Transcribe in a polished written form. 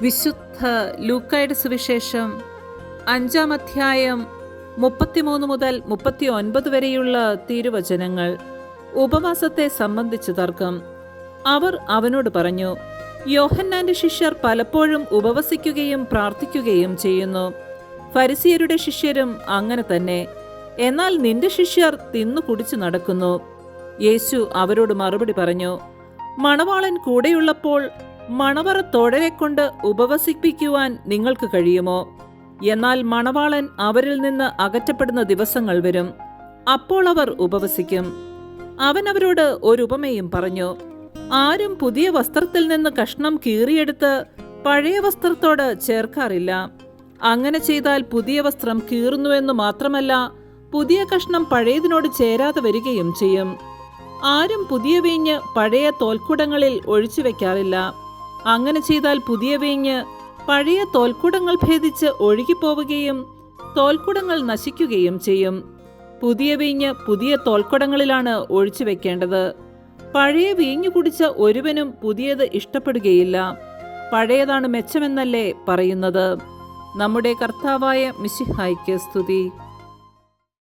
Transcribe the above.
വിശുദ്ധ ലൂക്കായുടെ സുവിശേഷം 5-ാം അധ്യായം 33 മുതൽ 39 വരെയുള്ള തിരുവചനങ്ങൾ. ഉപവാസത്തെ സംബന്ധിച്ച് തർക്കം. അവർ അവനോട് പറഞ്ഞു, യോഹന്നാന്റെ ശിഷ്യർ പലപ്പോഴും ഉപവസിക്കുകയും പ്രാർത്ഥിക്കുകയും ചെയ്യുന്നു. ഫരിസിയരുടെ ശിഷ്യരും അങ്ങനെ തന്നെ. എന്നാൽ നിന്റെ ശിഷ്യർ തിന്നു കുടിച്ചു നടക്കുന്നു. യേശു അവരോട് മറുപടി പറഞ്ഞു, മണവാളൻ കൂടെയുള്ളപ്പോൾ മണവറ തോഴരെ കൊണ്ട് ഉപവസിപ്പിക്കുവാൻ നിങ്ങൾക്ക് കഴിയുമോ? എന്നാൽ മണവാളൻ അവരിൽ നിന്ന് അകറ്റപ്പെടുന്ന ദിവസങ്ങൾ വരും, അപ്പോൾ അവർ ഉപവസിക്കും. അവൻ അവരോട് ഒരു ഉപമയും പറഞ്ഞു. ആരും പുതിയ വസ്ത്രത്തിൽ നിന്ന് കഷ്ണം കീറിയെടുത്ത് പഴയ വസ്ത്രത്തോട് ചേർക്കാറില്ല. അങ്ങനെ ചെയ്താൽ പുതിയ വസ്ത്രം കീറുന്നുവെന്നു മാത്രമല്ല, പുതിയ കഷ്ണം പഴയതിനോട് ചേരാതെ വരികയും ചെയ്യും. ആരും പുതിയ വീഞ്ഞ് പഴയ തോൽക്കുടങ്ങളിൽ ഒഴിച്ചു വെക്കാറില്ല. അങ്ങനെ ചെയ്താൽ പുതിയ വീഞ്ഞ് പഴയ തോൽക്കുടങ്ങൾ ഭേദിച്ച് ഒഴുകിപ്പോവുകയും തോൽക്കുടങ്ങൾ നശിക്കുകയും ചെയ്യും. പുതിയ വീഞ്ഞ് പുതിയ തോൽക്കുടങ്ങളിലാണ് ഒഴിച്ചു വെക്കേണ്ടത്. പഴയ വീഞ്ഞു കുടിച്ച ഒരുവനും പുതിയത് ഇഷ്ടപ്പെടുകയില്ല. പഴയതാണ് മെച്ചമെന്നല്ലേ പറയുന്നത്. നമ്മുടെ കർത്താവായ മിശിഹായ്ക്ക് സ്തുതി.